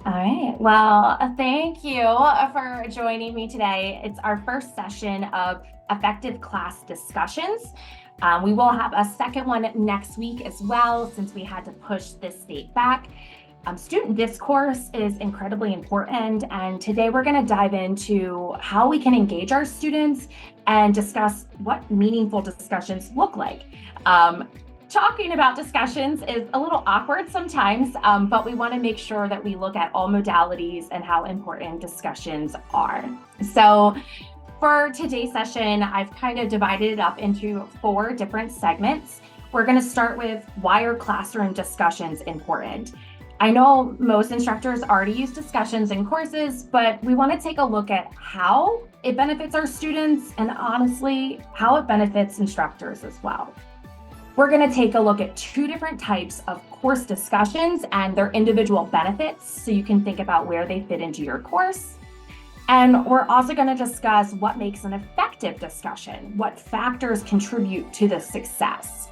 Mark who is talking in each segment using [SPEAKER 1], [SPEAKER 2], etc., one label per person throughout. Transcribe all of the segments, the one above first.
[SPEAKER 1] All right. Well, thank you for joining me today. It's our first session of effective class discussions. We will have a second one next week as well, since we had to push this date back. Student discourse is incredibly important, and today we're going to dive into how we can engage our students and discuss what meaningful discussions look like. Talking about discussions is a little awkward sometimes, but we want to make sure that we look at all modalities and how important discussions are. So for today's session, I've kind of divided it up into 4 different segments. We're going to start with why are classroom discussions important? I know most instructors already use discussions in courses, but we want to take a look at how it benefits our students and honestly, how it benefits instructors as well. We're going to take a look at 2 different types of course discussions and their individual benefits so you can think about where they fit into your course. And we're also going to discuss what makes an effective discussion, what factors contribute to the success.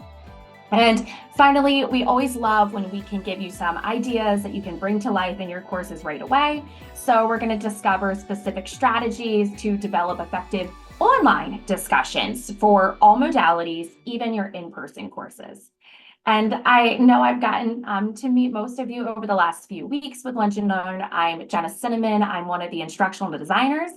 [SPEAKER 1] And finally, we always love when we can give you some ideas that you can bring to life in your courses right away. So we're going to discover specific strategies to develop effective online discussions for all modalities, even your in-person courses. And I know I've gotten to meet most of you over the last few weeks with Lunch and Learn. I'm Jenna Cinnamon. I'm one of the instructional designers.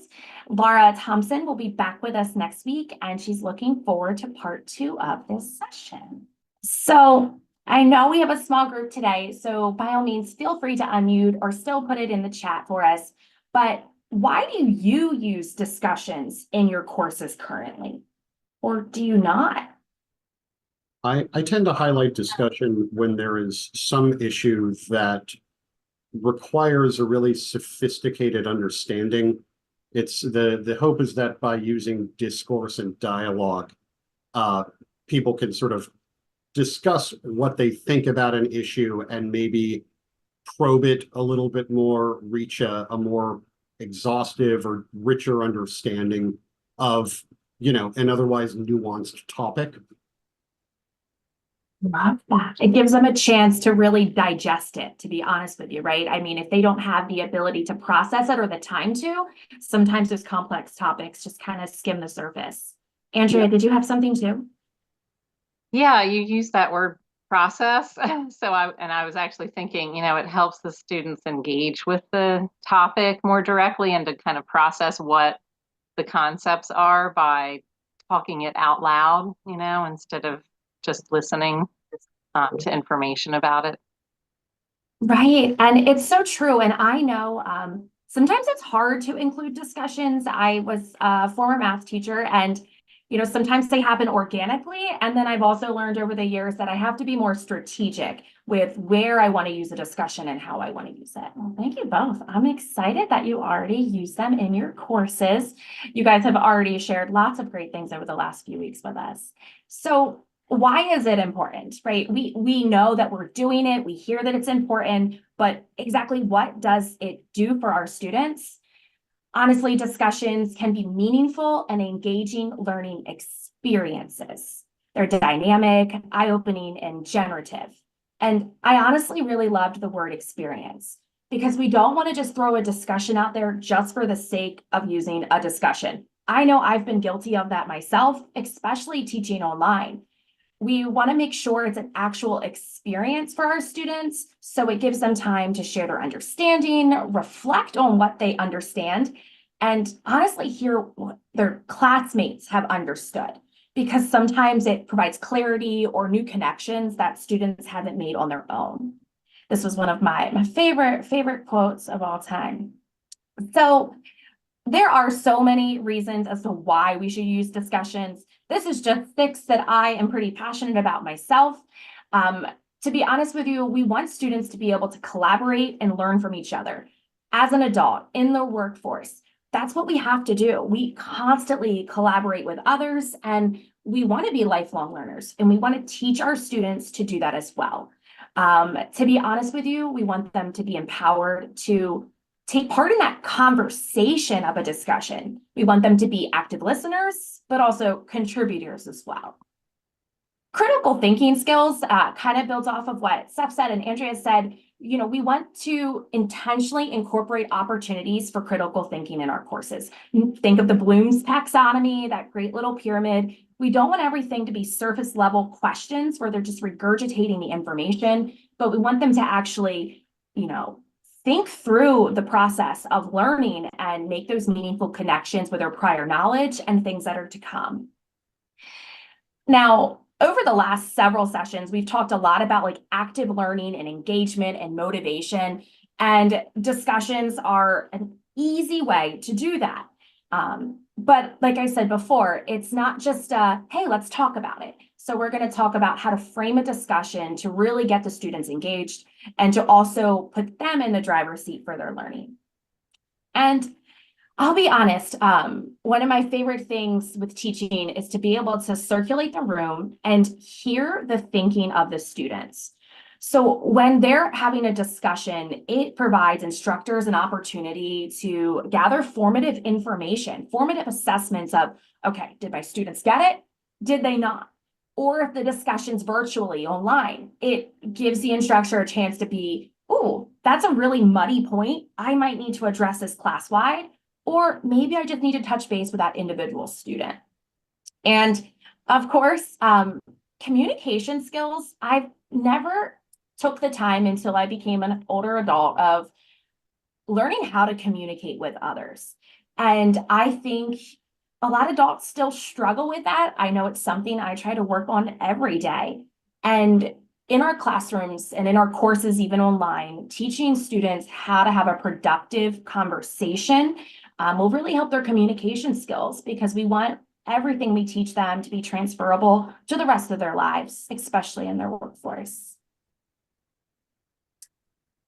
[SPEAKER 1] Laura Thompson will be back with us next week, and she's looking forward to part 2 of this session. So I know we have a small group today, so by all means, feel free to unmute or still put it in the chat for us. But why do you use discussions in your courses currently? Or do you not?
[SPEAKER 2] I tend to highlight discussion when there is some issue that requires a really sophisticated understanding. It's the hope is that by using discourse and dialogue, people can sort of discuss what they think about an issue and maybe probe it a little bit more, reach a more exhaustive or richer understanding of, an otherwise nuanced topic.
[SPEAKER 1] Love that. It gives them a chance to really digest it, to be honest with you, right? I mean, if they don't have the ability to process it or the time to, sometimes those complex topics just kind of skim the surface. Andrea, did you have something too?
[SPEAKER 3] Yeah, you use that word process. So I was actually thinking, it helps the students engage with the topic more directly and to kind of process what the concepts are by talking it out loud, instead of just listening to information about it.
[SPEAKER 1] Right. And it's so true. And I know sometimes it's hard to include discussions. I was a former math teacher, and sometimes they happen organically. And then I've also learned over the years that I have to be more strategic with where I want to use a discussion and how I want to use it. Well, thank you both. I'm excited that you already use them in your courses. You guys have already shared lots of great things over the last few weeks with us. So why is it important, right? We know that we're doing it. We hear that it's important, but exactly what does it do for our students? Honestly, discussions can be meaningful and engaging learning experiences. They're dynamic, eye-opening, and generative. And I honestly really loved the word experience because we don't want to just throw a discussion out there just for the sake of using a discussion. I know I've been guilty of that myself, especially teaching online. We want to make sure it's an actual experience for our students, so it gives them time to share their understanding, reflect on what they understand, and honestly hear what their classmates have understood, because sometimes it provides clarity or new connections that students haven't made on their own. This was one of my favorite quotes of all time. So there are so many reasons as to why we should use discussions. This is just 6 that I am pretty passionate about myself. To be honest with you, we want students to be able to collaborate and learn from each other. As an adult in the workforce, that's what we have to do. We constantly collaborate with others, and we want to be lifelong learners, and we want to teach our students to do that as well. To be honest with you, we want them to be empowered to take part in that conversation of a discussion. We want them to be active listeners, but also contributors as well. Critical thinking skills kind of builds off of what Steph said and Andrea said. we want to intentionally incorporate opportunities for critical thinking in our courses. Think of the Bloom's taxonomy, that great little pyramid. We don't want everything to be surface level questions where they're just regurgitating the information, but we want them to actually, think through the process of learning and make those meaningful connections with their prior knowledge and things that are to come. Now, over the last several sessions, we've talked a lot about like active learning and engagement and motivation, and discussions are an easy way to do that. But like I said before, it's not just hey, let's talk about it. So we're going to talk about how to frame a discussion to really get the students engaged and to also put them in the driver's seat for their learning. And I'll be honest, one of my favorite things with teaching is to be able to circulate the room and hear the thinking of the students. So when they're having a discussion, it provides instructors an opportunity to gather formative information, formative assessments of, okay, did my students get it? Did they not? Or if the discussion's virtually online, it gives the instructor a chance to be, oh, that's a really muddy point. I might need to address this class-wide. Or maybe I just need to touch base with that individual student. And of course, communication skills, I've never took the time until I became an older adult of learning how to communicate with others. And I think a lot of adults still struggle with that. I know it's something I try to work on every day. And in our classrooms and in our courses, even online, teaching students how to have a productive conversation will really help their communication skills, because we want everything we teach them to be transferable to the rest of their lives, especially in their workforce.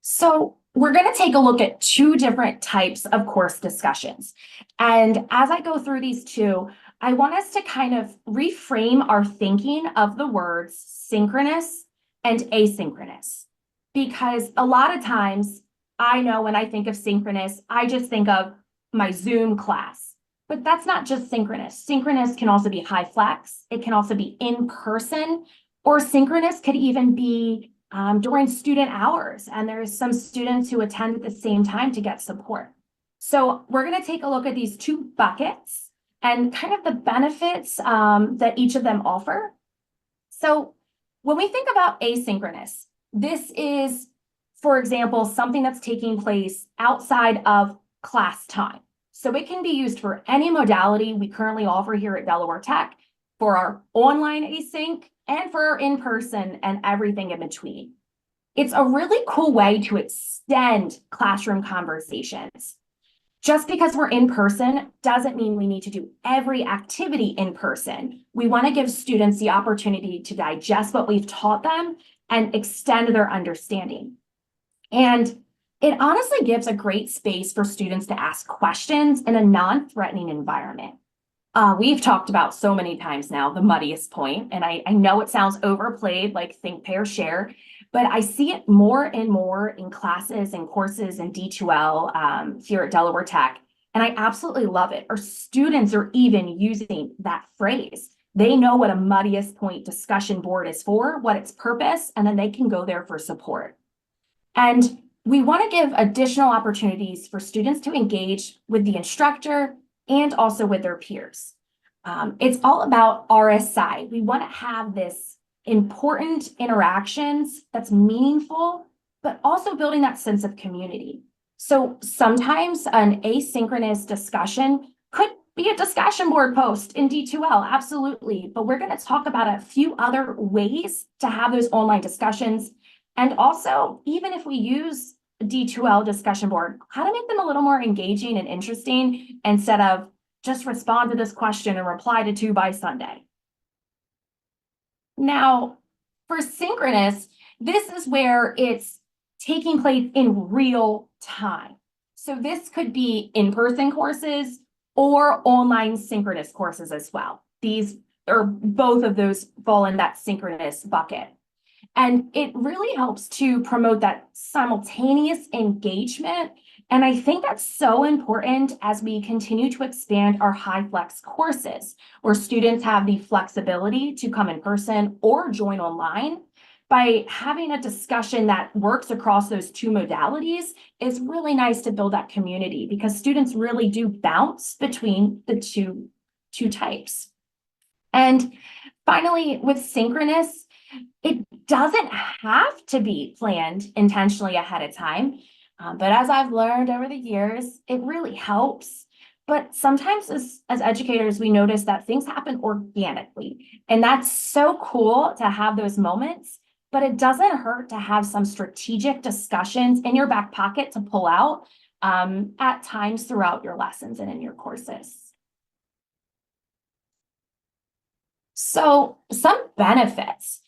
[SPEAKER 1] So we're going to take a look at two different types of course discussions. And as I go through these two, I want us to kind of reframe our thinking of the words synchronous and asynchronous, because a lot of times I know when I think of synchronous, I just think of my Zoom class, but that's not just synchronous. Synchronous can also be high flex. It can also be in person, or synchronous could even be during student hours. And there's some students who attend at the same time to get support. So we're going to take a look at these two buckets and kind of the benefits that each of them offer. So when we think about asynchronous, this is, for example, something that's taking place outside of class time. So it can be used for any modality we currently offer here at Delaware Tech, for our online async and for our in-person and everything in between. It's a really cool way to extend classroom conversations. Just because we're in person doesn't mean we need to do every activity in person. We want to give students the opportunity to digest what we've taught them and extend their understanding. And it honestly gives a great space for students to ask questions in a non-threatening environment. We've talked about so many times now the muddiest point, and I know it sounds overplayed, like think, pair, share, but I see it more and more in classes and courses and D2L here at Delaware Tech, and I absolutely love it. Our students are even using that phrase. They know what a muddiest point discussion board is for, what its purpose, and then they can go there for support. And we want to give additional opportunities for students to engage with the instructor and also with their peers. It's all about RSI. We want to have this important interactions that's meaningful, but also building that sense of community. So sometimes an asynchronous discussion could be a discussion board post in D2L, absolutely. But we're going to talk about a few other ways to have those online discussions. And also, even if we use D2L discussion board, how to make them a little more engaging and interesting instead of just respond to this question and reply to 2 by Sunday. Now, for synchronous, this is where it's taking place in real time. So this could be in-person courses or online synchronous courses as well. These or both of those fall in that synchronous bucket. And it really helps to promote that simultaneous engagement. And I think that's so important as we continue to expand our high flex courses, where students have the flexibility to come in person or join online. by having a discussion that works across those two modalities is really nice to build that community, because students really do bounce between the two types. And finally, with synchronous, it doesn't have to be planned intentionally ahead of time. But as I've learned over the years, it really helps. But sometimes as educators, we notice that things happen organically. And that's so cool to have those moments, but it doesn't hurt to have some strategic discussions in your back pocket to pull out at times throughout your lessons and in your courses. So some benefits.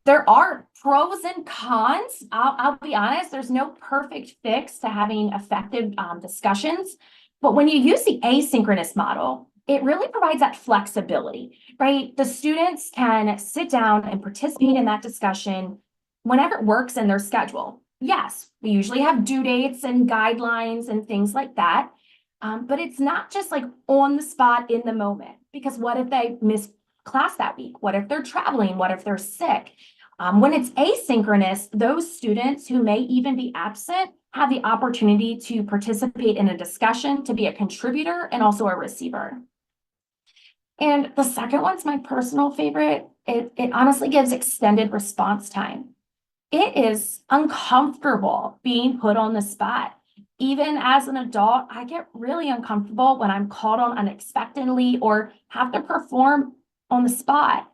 [SPEAKER 1] There are pros and cons. I'll be honest, there's no perfect fix to having effective discussions. But when you use the asynchronous model, it really provides that flexibility, right? The students can sit down and participate in that discussion whenever it works in their schedule. Yes, we usually have due dates and guidelines and things like that. But it's not just like on the spot in the moment, because what if they miss class that week? What if they're traveling? What if they're sick? When it's asynchronous, those students who may even be absent have the opportunity to participate in a discussion, to be a contributor and also a receiver. And the second one's my personal favorite. It honestly gives extended response time. It is uncomfortable being put on the spot. Even as an adult, I get really uncomfortable when I'm called on unexpectedly or have to perform on the spot.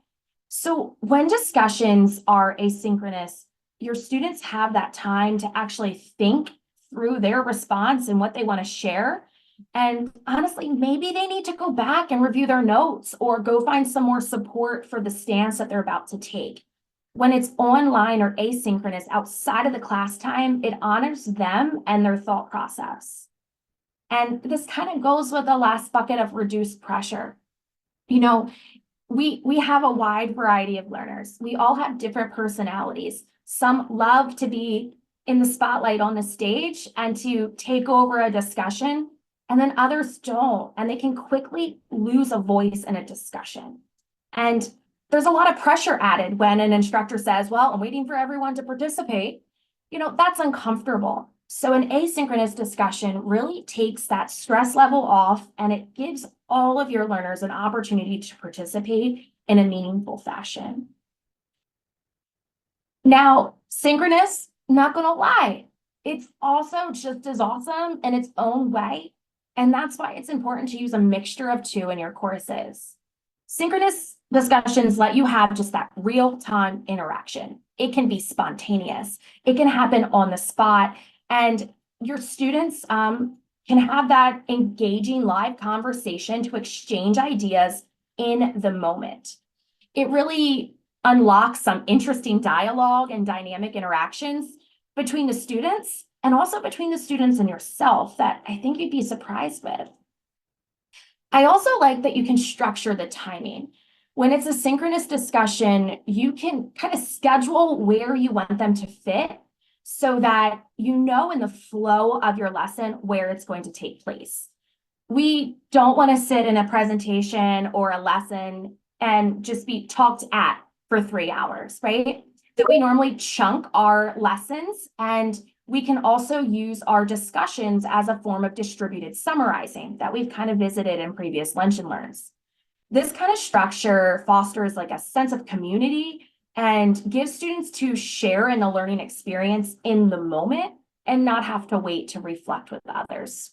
[SPEAKER 1] So when discussions are asynchronous, your students have that time to actually think through their response and what they want to share. And honestly, maybe they need to go back and review their notes or go find some more support for the stance that they're about to take. When it's online or asynchronous outside of the class time, it honors them and their thought process. And this kind of goes with the last bucket of reduced pressure. You know, we have a wide variety of learners. We all have different personalities. Some love to be in the spotlight on the stage and to take over a discussion, and then others don't, and they can quickly lose a voice in a discussion. And there's a lot of pressure added when an instructor says, well, I'm waiting for everyone to participate. That's uncomfortable. So an asynchronous discussion really takes that stress level off, and it gives all of your learners an opportunity to participate in a meaningful fashion. Now, synchronous, not gonna lie, it's also just as awesome in its own way. And that's why it's important to use a mixture of two in your courses. Synchronous discussions let you have just that real-time interaction. It can be spontaneous. It can happen on the spot. And your students can have that engaging live conversation to exchange ideas in the moment. It really unlocks some interesting dialogue and dynamic interactions between the students, and also between the students and yourself, that I think you'd be surprised with. I also like that you can structure the timing. When it's a synchronous discussion, you can kind of schedule where you want them to fit, so that in the flow of your lesson where it's going to take place. We don't want to sit in a presentation or a lesson and just be talked at for 3 hours, right? So we normally chunk our lessons, and we can also use our discussions as a form of distributed summarizing that we've kind of visited in previous Lunch and Learns. This kind of structure fosters like a sense of community and gives students to share in the learning experience in the moment and not have to wait to reflect with others.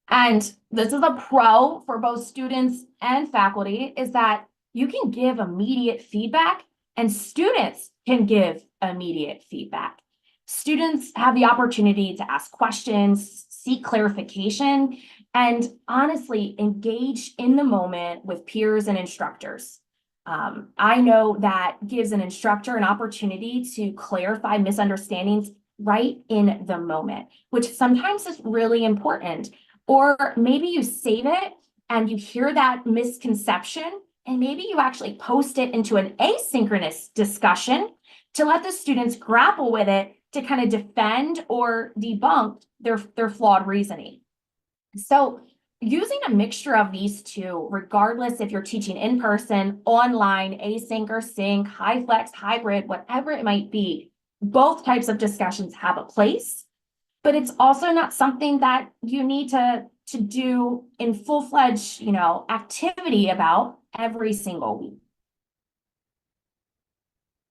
[SPEAKER 1] And this is a pro for both students and faculty, is that you can give immediate feedback and students can give immediate feedback. Students have the opportunity to ask questions, seek clarification, and honestly engage in the moment with peers and instructors. I know that gives an instructor an opportunity to clarify misunderstandings right in the moment, which sometimes is really important. Or maybe you save it and you hear that misconception, and maybe you actually post it into an asynchronous discussion to let the students grapple with it, to kind of defend or debunk their flawed reasoning. So using a mixture of these two, regardless if you're teaching in person, online, async or sync, high flex, hybrid, whatever it might be, both types of discussions have a place, but it's also not something that you need to do in full-fledged, activity about every single week.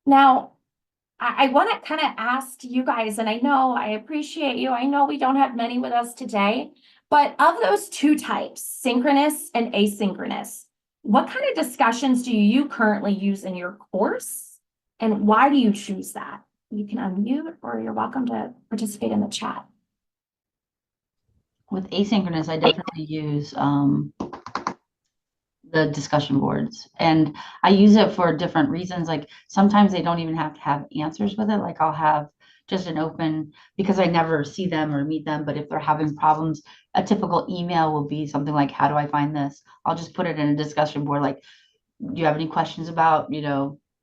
[SPEAKER 1] Now, I want to kind of ask you guys, and I know I appreciate you. I know we don't have many with us today, but of those two types, synchronous and asynchronous, what kind of discussions do you currently use in your course? And why do you choose that? You can unmute or you're welcome to participate in the chat.
[SPEAKER 4] With asynchronous, I definitely use the discussion boards, and I use it for different reasons. Like sometimes they don't even have to have answers with it. Like I'll have just an open, because I never see them or meet them, but if they're having problems, a typical email will be something like, how do I find this? I'll just put it in a discussion board, like, do you have any questions about,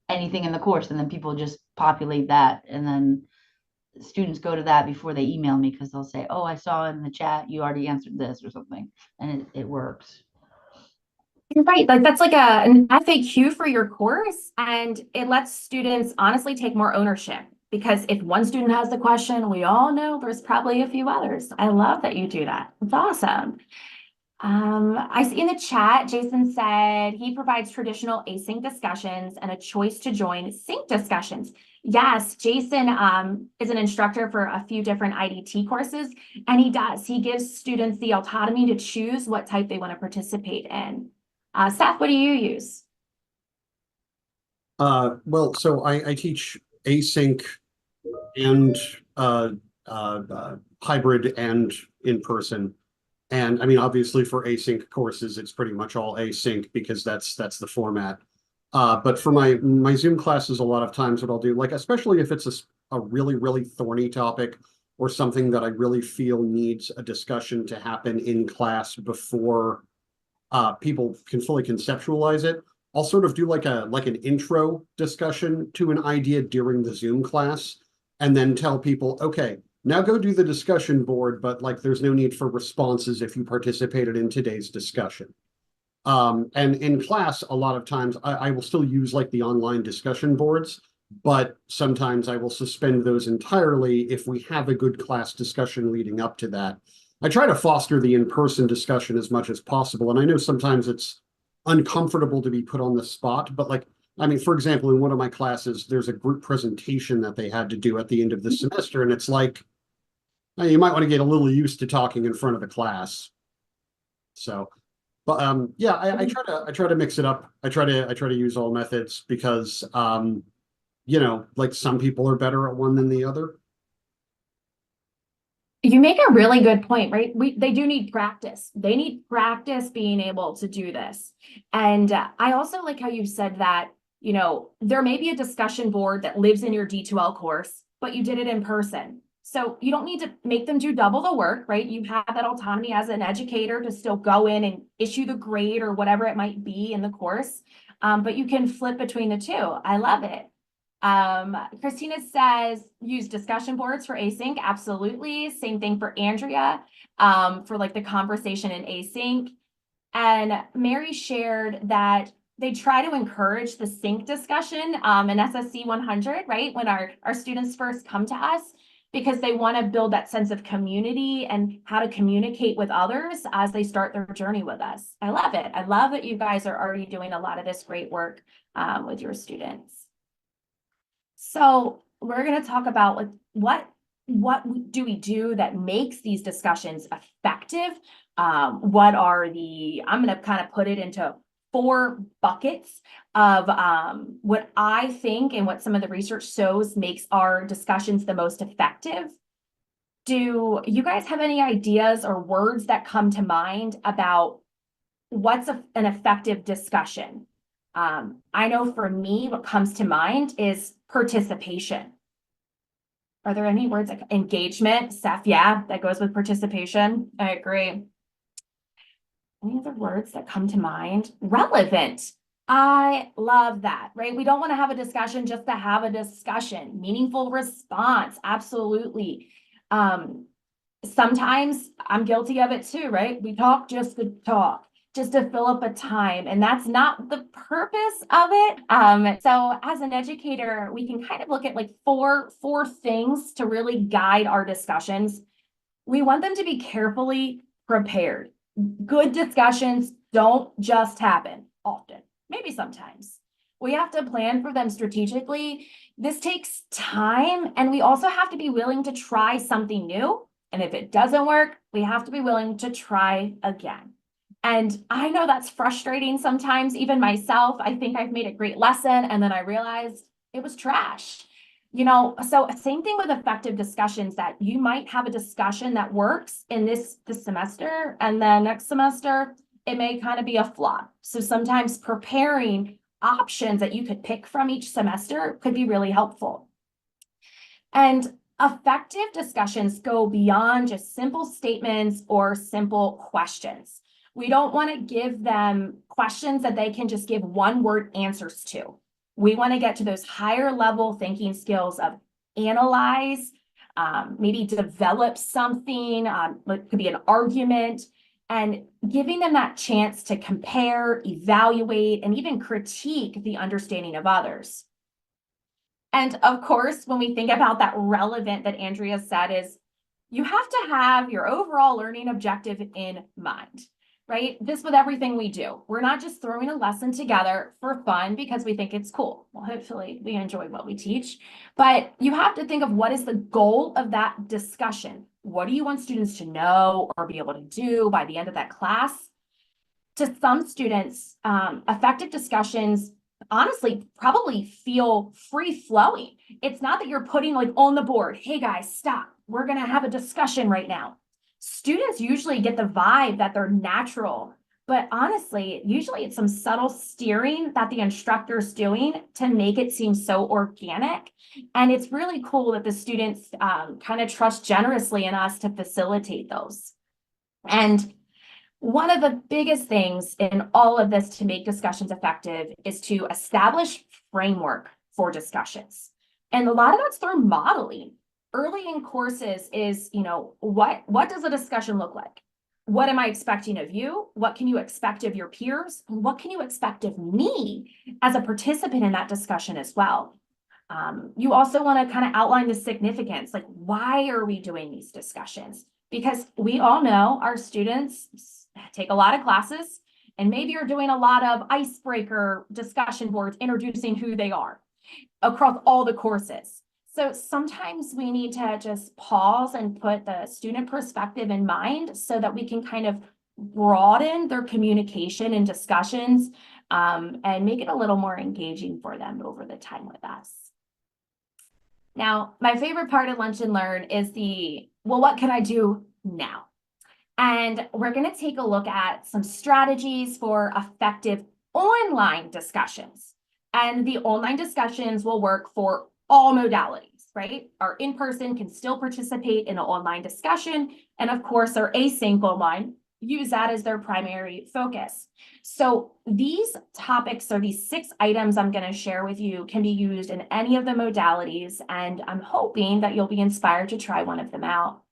[SPEAKER 4] anything in the course? And then people just populate that, and then students go to that before they email me, because they'll say, oh, I saw in the chat you already answered this or something, and it works.
[SPEAKER 1] You're right. Like that's like an FAQ for your course, and it lets students honestly take more ownership, because if one student has the question, we all know there's probably a few others. I love that you do that. It's awesome. I see in the chat, Jason said he provides traditional async discussions and a choice to join sync discussions. Yes, Jason is an instructor for a few different IDT courses, and he gives students the autonomy to choose what type they want to participate in. Seth, what do you use?
[SPEAKER 2] Well, so I teach async and hybrid and in person. And I mean, obviously for async courses, it's pretty much all async because that's the format. But for my Zoom classes, a lot of times what I'll do, like especially if it's a really, really thorny topic or something that I really feel needs a discussion to happen in class before people can fully conceptualize it, I'll sort of do like an intro discussion to an idea during the Zoom class, and then tell people, okay, now go do the discussion board, but like there's no need for responses if you participated in today's discussion. And in class, a lot of times I will still use like the online discussion boards, but sometimes I will suspend those entirely if we have a good class discussion leading up to that. I try to foster the in-person discussion as much as possible. And I know sometimes it's uncomfortable to be put on the spot, but like, I mean, for example, in one of my classes, there's a group presentation that they had to do at the end of the semester. And it's like, you might want to get a little used to talking in front of the class. So, but yeah, I try to mix it up. I try to use all methods because, like some people are better at one than the other.
[SPEAKER 1] You make a really good point, right? They do need practice. They need practice being able to do this. And I also like how you said that, there may be a discussion board that lives in your D2L course, but you did it in person. So you don't need to make them do double the work, right? You have that autonomy as an educator to still go in and issue the grade or whatever it might be in the course. But you can flip between the two. I love it. Christina says use discussion boards for async. Absolutely. Same thing for Andrea, for like the conversation in async. And Mary shared that they try to encourage the sync discussion in SSC 100, right? When our students first come to us, because they want to build that sense of community and how to communicate with others as they start their journey with us. I love it. I love that you guys are already doing a lot of this great work with your students. So we're going to talk about like what do we do that makes these discussions effective? What are I'm going to kind of put it into 4 buckets of what I think and what some of the research shows makes our discussions the most effective. Do you guys have any ideas or words that come to mind about what's an effective discussion? I know for me, what comes to mind is participation. Are there any words like engagement? Seth, yeah, that goes with participation. I agree. Any other words that come to mind? Relevant. I love that, right? We don't want to have a discussion just to have a discussion. Meaningful response, absolutely. Sometimes I'm guilty of it too, right? We talk just to talk, just to fill up a time, and that's not the purpose of it. So as an educator, we can kind of look at like four things to really guide our discussions. We want them to be carefully prepared. Good discussions don't just happen often, maybe sometimes. We have to plan for them strategically. This takes time, and we also have to be willing to try something new. And if it doesn't work, we have to be willing to try again. And I know that's frustrating sometimes, even myself. I think I've made a great lesson, and then I realized it was trash. So same thing with effective discussions, that you might have a discussion that works in this semester, and then next semester it may kind of be a flop. So sometimes preparing options that you could pick from each semester could be really helpful. And effective discussions go beyond just simple statements or simple questions. We don't want to give them questions that they can just give one-word answers to. We want to get to those higher level thinking skills of analyze, maybe develop something, it could be an argument, and giving them that chance to compare, evaluate, and even critique the understanding of others. And of course, when we think about that relevant that Andrea said, is you have to have your overall learning objective in mind, right? This with everything we do. We're not just throwing a lesson together for fun because we think it's cool. Well, hopefully we enjoy what we teach, but you have to think of what is the goal of that discussion. What do you want students to know or be able to do by the end of that class? To some students, effective discussions honestly probably feel free flowing. It's not that you're putting like on the board, hey guys, stop, we're going to have a discussion right now. Students usually get the vibe that they're natural, but honestly, usually it's some subtle steering that the instructor's doing to make it seem so organic. And it's really cool that the students kind of trust generously in us to facilitate those. And one of the biggest things in all of this to make discussions effective is to establish framework for discussions. And a lot of that's through modeling. Early in courses is, what does a discussion look like? What am I expecting of you? What can you expect of your peers? And what can you expect of me as a participant in that discussion as well? You also want to kind of outline the significance, like why are we doing these discussions? Because we all know our students take a lot of classes, and maybe you're doing a lot of icebreaker discussion boards introducing who they are across all the courses. So sometimes we need to just pause and put the student perspective in mind so that we can kind of broaden their communication and discussions and make it a little more engaging for them over the time with us. Now, my favorite part of Lunch and Learn is well, what can I do now? And we're going to take a look at some strategies for effective online discussions. And the online discussions will work for all modalities, right? Our in-person can still participate in an online discussion. And of course, our async online, use that as their primary focus. So these topics, or these 6 items I'm going to share with you, can be used in any of the modalities. And I'm hoping that you'll be inspired to try one of them out.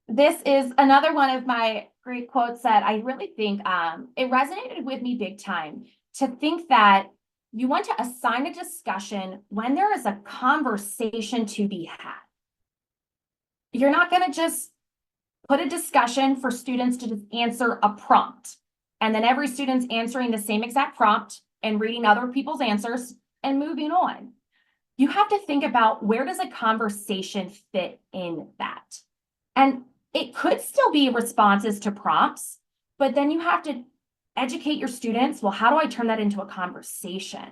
[SPEAKER 1] This is another one of my great quotes that I really think it resonated with me big time, to think that you want to assign a discussion when there is a conversation to be had. You're not going to just put a discussion for students to just answer a prompt, and then every student's answering the same exact prompt and reading other people's answers and moving on. You have to think about, where does a conversation fit in that? And it could still be responses to prompts, but then you have to educate your students. Well, how do I turn that into a conversation?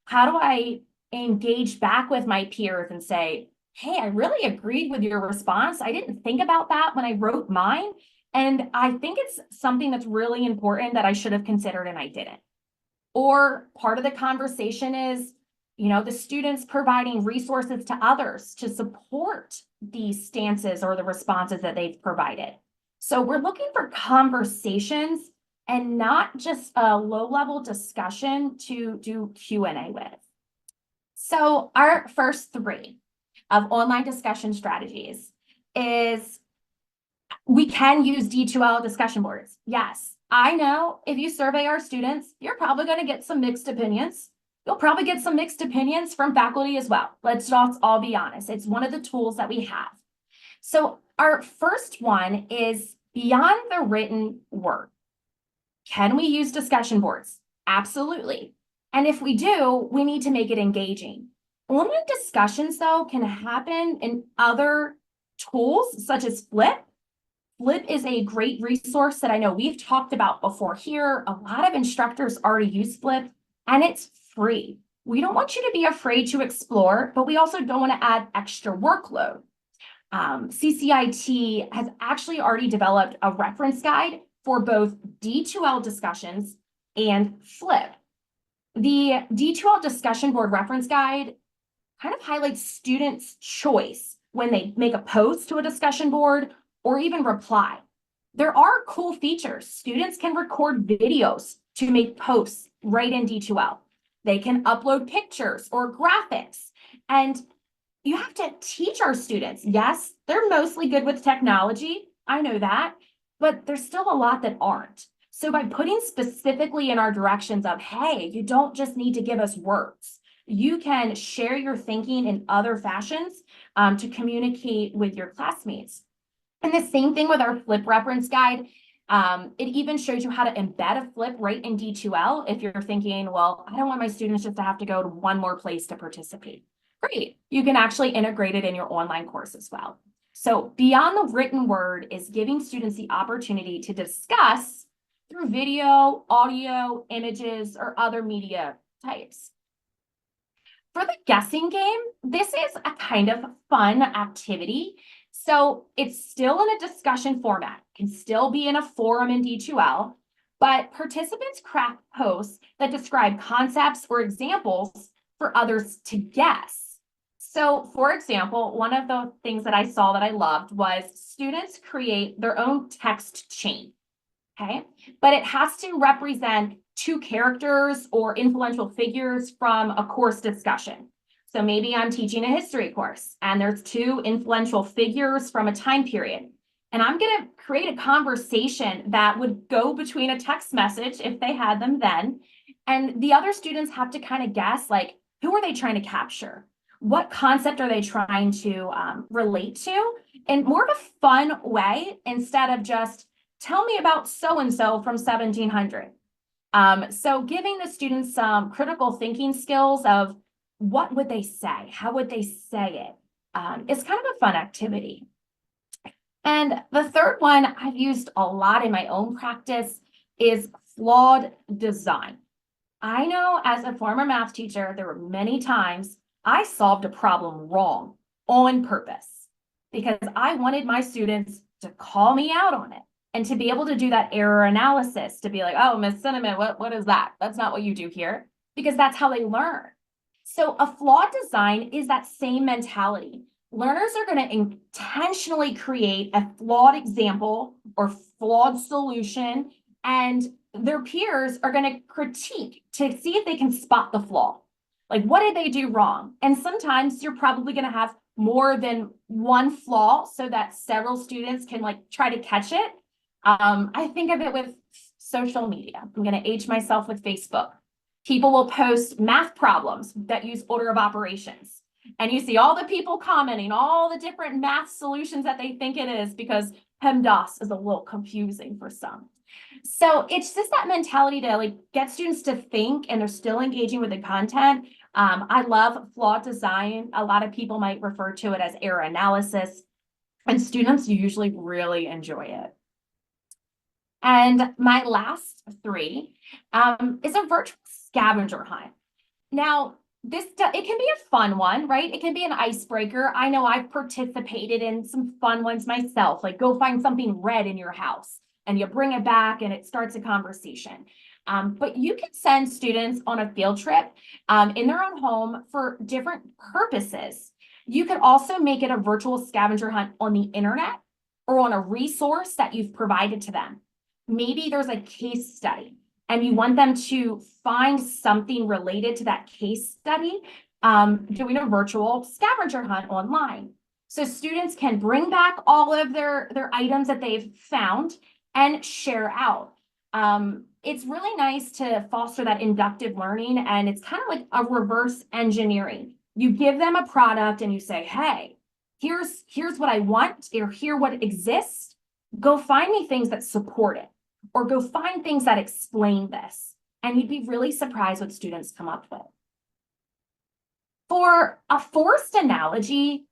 [SPEAKER 1] How do I engage back with my peers and say, hey, I really agreed with your response. I didn't think about that when I wrote mine. And I think it's something that's really important that I should have considered and I didn't. Or part of the conversation is, the students providing resources to others to support these stances or the responses that they've provided. So we're looking for conversations and not just a low-level discussion to do Q&A with. So our first 3 of online discussion strategies is we can use D2L discussion boards. Yes, I know if you survey our students, you're probably going to get some mixed opinions. You'll probably get some mixed opinions from faculty as well. Let's all be honest. It's one of the tools that we have. So our first one is beyond the written word. Can we use discussion boards? Absolutely. And if we do, we need to make it engaging. Online discussions, though, can happen in other tools such as Flip. Flip is a great resource that I know we've talked about before here. A lot of instructors already use Flip, and it's free. We don't want you to be afraid to explore, but we also don't want to add extra workload. CCIT has actually already developed a reference guide for both D2L discussions and Flip. The D2L discussion board reference guide kind of highlights students' choice when they make a post to a discussion board or even reply. There are cool features. Students can record videos to make posts right in D2L. They can upload pictures or graphics. And you have to teach our students. Yes, they're mostly good with technology. I know that, but there's still a lot that aren't. So by putting specifically in our directions of, hey, you don't just need to give us words. You can share your thinking in other fashions to communicate with your classmates. And the same thing with our Flip reference guide. It even shows you how to embed a Flip right in D2L if you're thinking, well, I don't want my students just to have to go to one more place to participate. Great, you can actually integrate it in your online course as well. So beyond the written word is giving students the opportunity to discuss through video, audio, images, or other media types. For the guessing game, this is a kind of fun activity. So it's still in a discussion format, can still be in a forum in D2L, but participants craft posts that describe concepts or examples for others to guess. So for example, one of the things that I saw that I loved was students create their own text chain, okay? But it has to represent two characters or influential figures from a course discussion. So maybe I'm teaching a history course and there's two influential figures from a time period. And I'm going to create a conversation that would go between a text message if they had them then. And the other students have to kind of guess, like, who are they trying to capture? What concept are they trying to relate to? In more of a fun way, instead of just tell me about so-and-so from 1700. So giving the students some critical thinking skills of what would they say? How would they say it? It's kind of a fun activity. And the third one I've used a lot in my own practice is flawed design. I know as a former math teacher, there were many times I solved a problem wrong on purpose because I wanted my students to call me out on it and to be able to do that error analysis, to be like, oh, Miss Cinnamon, what is that? That's not what you do here, because that's how they learn. So a flawed design is that same mentality. Learners are going to intentionally create a flawed example or flawed solution, and their peers are going to critique to see if they can spot the flaw. Like, what did they do wrong? And sometimes you're probably going to have more than one flaw so that several students can like try to catch it. I think of it with social media. I'm going to age myself with Facebook. People will post math problems that use order of operations. And you see all the people commenting, all the different math solutions that they think it is, because PEMDAS is a little confusing for some. So it's just that mentality to like get students to think and they're still engaging with the content. I love flawed design. A lot of people might refer to it as error analysis, and students usually really enjoy it. And my last three is a virtual scavenger hunt. Now, it can be a fun one, right? It can be an icebreaker. I know I've participated in some fun ones myself, like go find something red in your house and you bring it back and it starts a conversation. But you can send students on a field trip in their own home for different purposes. You could also make it a virtual scavenger hunt on the internet or on a resource that you've provided to them. Maybe there's a case study and you want them to find something related to that case study, doing a virtual scavenger hunt online. So students can bring back all of their items that they've found and share out. It's really nice to foster that inductive learning, and it's kind of like a reverse engineering. You give them a product and you say, hey, here's what I want, or here what exists. Go find me things that support it, or go find things that explain this. And you'd be really surprised what students come up with. For a forced analogy,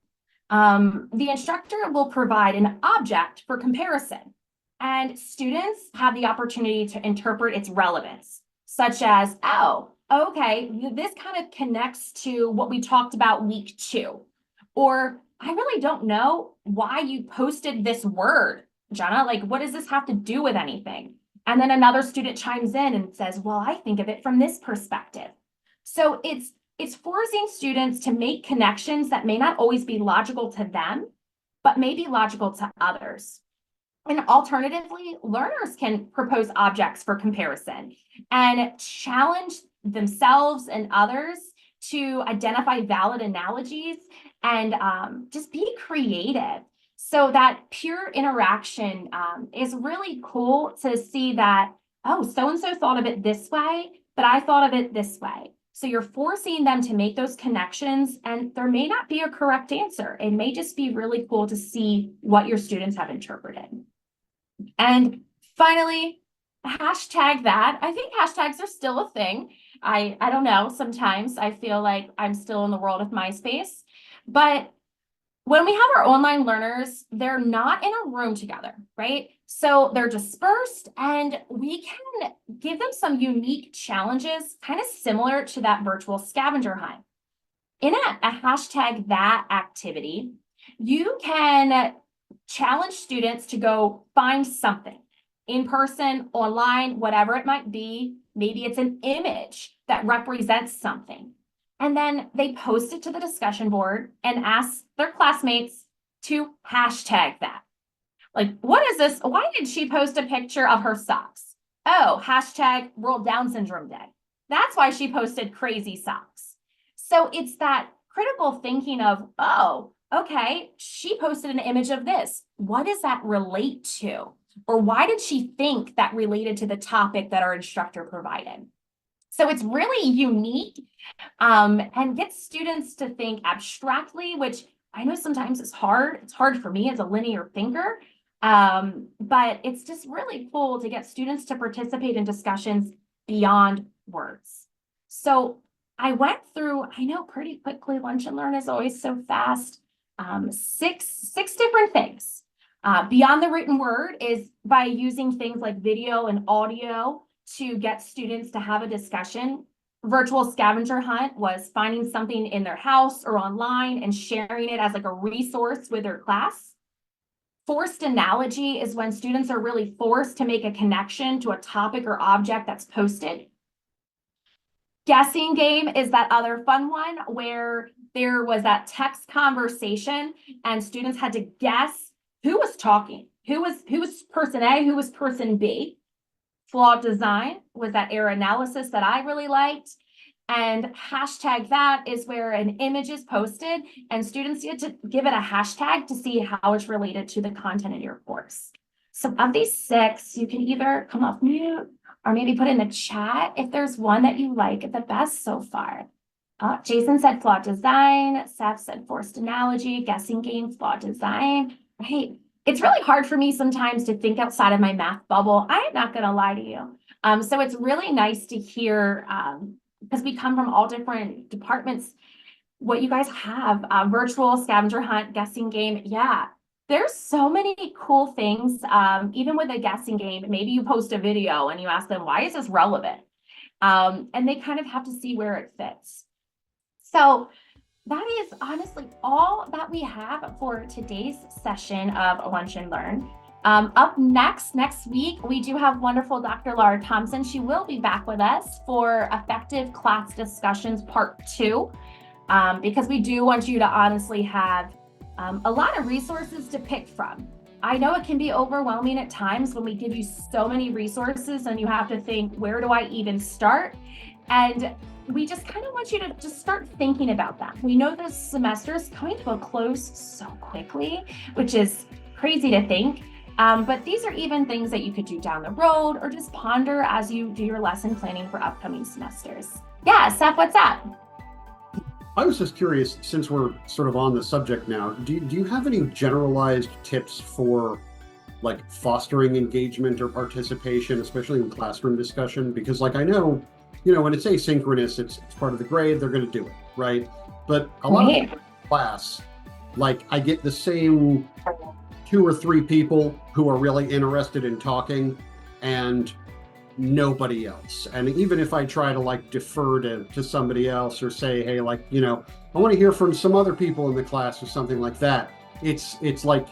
[SPEAKER 1] the instructor will provide an object for comparison, and students have the opportunity to interpret its relevance, such as, oh, okay, this kind of connects to what we talked about week 2. Or, I really don't know why you posted this word, Jenna. Like, what does this have to do with anything? And then another student chimes in and says, well, I think of it from this perspective. So it's forcing students to make connections that may not always be logical to them, but may be logical to others. And alternatively, learners can propose objects for comparison and challenge themselves and others to identify valid analogies and just be creative. So that peer interaction is really cool to see that, oh, so-and-so thought of it this way, but I thought of it this way. So you're forcing them to make those connections, and there may not be a correct answer. It may just be really cool to see what your students have interpreted. And finally, hashtag that. I think hashtags are still a thing. I don't know. Sometimes I feel like I'm still in the world of MySpace, but when we have our online learners, they're not in a room together, right? So they're dispersed, and we can give them some unique challenges, kind of similar to that virtual scavenger hunt. In a hashtag that activity, you can challenge students to go find something in person, online, whatever it might be. Maybe it's an image that represents something. And then they post it to the discussion board and ask their classmates to hashtag that. Like, what is this? Why did she post a picture of her socks? Oh, hashtag World Down Syndrome Day. That's why she posted crazy socks. So it's that critical thinking of, oh, okay, she posted an image of this. What does that relate to? Or why did she think that related to the topic that our instructor provided? So it's really unique and gets students to think abstractly, which I know sometimes is hard. It's hard for me as a linear thinker, but it's just really cool to get students to participate in discussions beyond words. So I went through, I know pretty quickly, Lunch and Learn is always so fast, six different things. Beyond the written word is by using things like video and audio to get students to have a discussion. Virtual scavenger hunt was finding something in their house or online and sharing it as like a resource with their class. Forced analogy is when students are really forced to make a connection to a topic or object that's posted. Guessing game is that other fun one where there was that text conversation and students had to guess who was talking, who was person A, who was person B. Flawed design was that error analysis that I really liked. And hashtag that is where an image is posted and students get to give it a hashtag to see how it's related to the content in your course. So of these 6, you can either come off mute or maybe put in the chat if there's one that you like the best so far. Jason said flawed design. Seth said forced analogy, guessing game, flawed design. Right. It's really hard for me sometimes to think outside of my math bubble. I am not going to lie to you. So it's really nice to hear, because we come from all different departments, what you guys have, virtual scavenger hunt, guessing game. Yeah, there's so many cool things. Even with a guessing game, maybe you post a video and you ask them, why is this relevant? And they kind of have to see where it fits. So that is honestly all that we have for today's session of Lunch and Learn. Up next week, we do have wonderful Dr. Laura Thompson. She will be back with us for Effective Class Discussions Part 2, because we do want you to honestly have a lot of resources to pick from. I know it can be overwhelming at times when we give you so many resources and you have to think, where do I even start? And we just kind of want you to just start thinking about that. We know this semester is coming to a close so quickly, which is crazy to think. But these are even things that you could do down the road or just ponder as you do your lesson planning for upcoming semesters. Yeah, Seth, what's up?
[SPEAKER 2] I was just curious, since we're sort of on the subject now, do you have any generalized tips for like fostering engagement or participation, especially in classroom discussion? Because like I know, when it's asynchronous, it's part of the grade, they're going to do it, right? But a lot of class, like I get the same 2 or 3 people who are really interested in talking and nobody else. And even if I try to like defer to somebody else or say, hey, like, I want to hear from some other people in the class or something like that, it's like,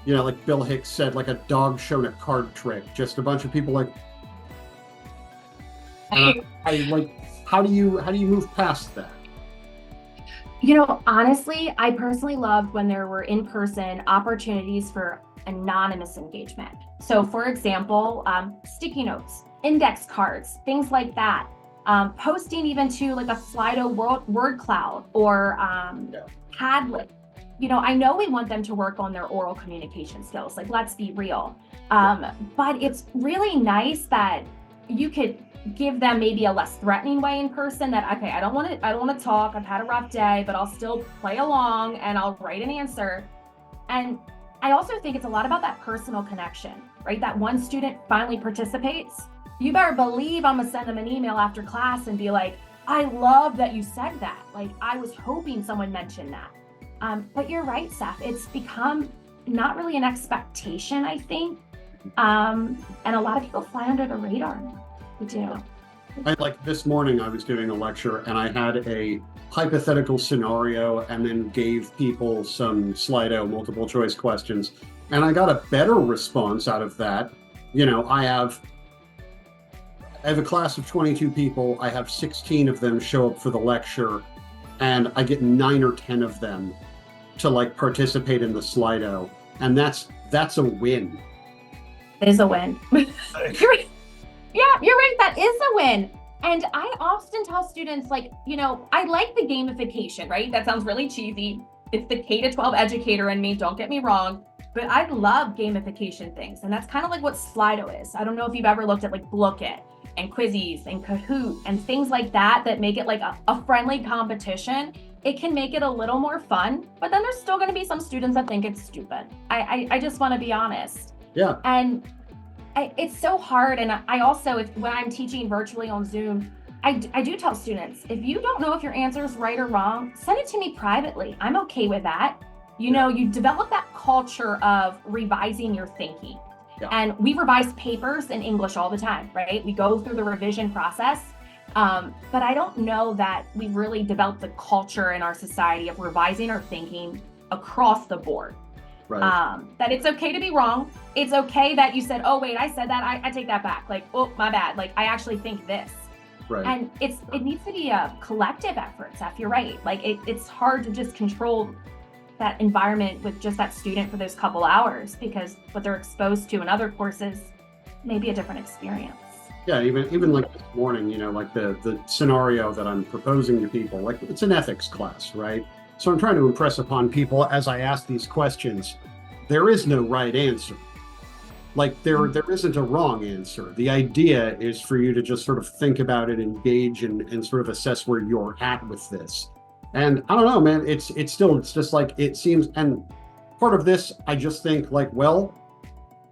[SPEAKER 2] like Bill Hicks said, like a dog shown a card trick, just a bunch of people like, I like, how do you move past that?
[SPEAKER 1] Honestly, I personally loved when there were in-person opportunities for anonymous engagement. So for example, sticky notes, index cards, things like that. Posting even to like a Slido word cloud or Padlet. I know we want them to work on their oral communication skills, like let's be real. But it's really nice that you could give them maybe a less threatening way in person that, okay, I don't want to talk, I've had a rough day, but I'll still play along and I'll write an answer. And I also think it's a lot about that personal connection, right? That one student finally participates. You better believe I'm gonna send them an email after class and be like, I love that you said that. Like, I was hoping someone mentioned that. But you're right, Seth, it's become not really an expectation, I think. And a lot of people fly under the radar. We do.
[SPEAKER 2] Like this morning, I was doing a lecture and I had a hypothetical scenario and then gave people some Slido multiple choice questions. And I got a better response out of that. I have a class of 22 people. I have 16 of them show up for the lecture and I get 9 or 10 of them to like participate in the Slido. And that's a win.
[SPEAKER 1] It is a win. Yeah, you're right. That is a win. And I often tell students, like, I like the gamification, right? That sounds really cheesy. It's the K-12 educator in me, don't get me wrong, but I love gamification things. And that's kind of like what Slido is. I don't know if you've ever looked at like Blookit and Quizzies and Kahoot and things like that make it like a friendly competition. It can make it a little more fun, but then there's still going to be some students that think it's stupid. I just want to be honest.
[SPEAKER 2] Yeah.
[SPEAKER 1] And it's so hard. And I also, when I'm teaching virtually on Zoom, I do tell students, if you don't know if your answer is right or wrong, send it to me privately. I'm okay with that. You develop that culture of revising your thinking.
[SPEAKER 2] Yeah.
[SPEAKER 1] And we revise papers in English all the time, right? We go through the revision process. But I don't know that we've really developed the culture in our society of revising our thinking across the board.
[SPEAKER 2] Right.
[SPEAKER 1] That it's okay to be wrong. It's okay that you said, oh, wait, I said that. I take that back. Like, oh, my bad. Like, I actually think this.
[SPEAKER 2] Right.
[SPEAKER 1] And it needs to be a collective effort, Seth. You're right. Like, it's hard to just control that environment with just that student for those couple hours because what they're exposed to in other courses may be a different experience.
[SPEAKER 2] Yeah, even like this morning, like the scenario that I'm proposing to people, like it's an ethics class, right? So I'm trying to impress upon people as I ask these questions, there is no right answer. Like there isn't a wrong answer. The idea is for you to just sort of think about it, engage and sort of assess where you're at with this. And I don't know, man, it's just like it seems, and part of this, I just think like, well,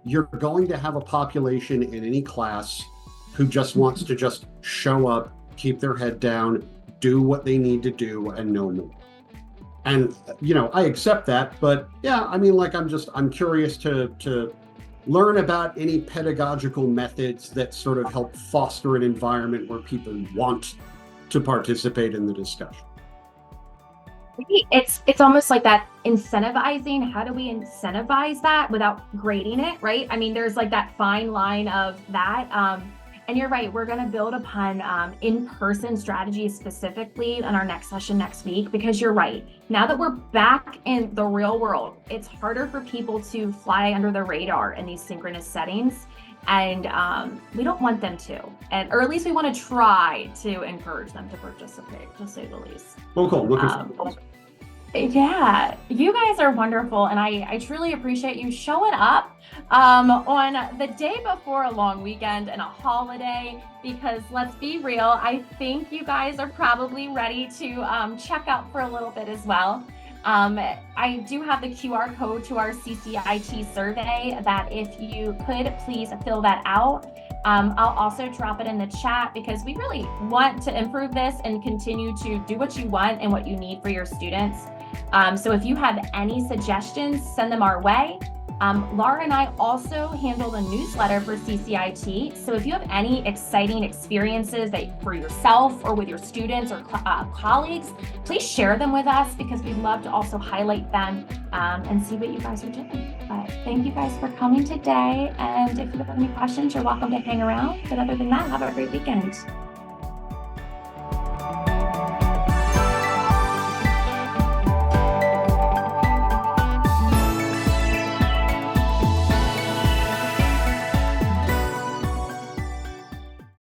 [SPEAKER 2] you're going to have a population in any class who just wants to just show up, keep their head down, do what they need to do and no more. And, I accept that, but yeah, I mean, like, I'm curious to learn about any pedagogical methods that sort of help foster an environment where people want to participate in the discussion.
[SPEAKER 1] It's almost like that incentivizing. How do we incentivize that without grading it, right? I mean, there's like that fine line of that. And you're right, we're going to build upon in-person strategies specifically in our next session next week, because you're right. Now that we're back in the real world, it's harder for people to fly under the radar in these synchronous settings. And we don't want them to, or at least we want to try to encourage them to participate, to say the least.
[SPEAKER 2] Oh, cool. Looking
[SPEAKER 1] Um,
[SPEAKER 2] forward.
[SPEAKER 1] Yeah, you guys are wonderful, and I truly appreciate you showing up on the day before a long weekend and a holiday, because let's be real, I think you guys are probably ready to check out for a little bit as well. I do have the QR code to our CCIT survey that if you could please fill that out. I'll also drop it in the chat because we really want to improve this and continue to do what you want and what you need for your students. So if you have any suggestions, send them our way. Laura and I also handle the newsletter for CCIT. So if you have any exciting experiences that for yourself or with your students or colleagues, please share them with us because we'd love to also highlight them and see what you guys are doing. But thank you guys for coming today. And if you have any questions, you're welcome to hang around. But other than that, have a great weekend.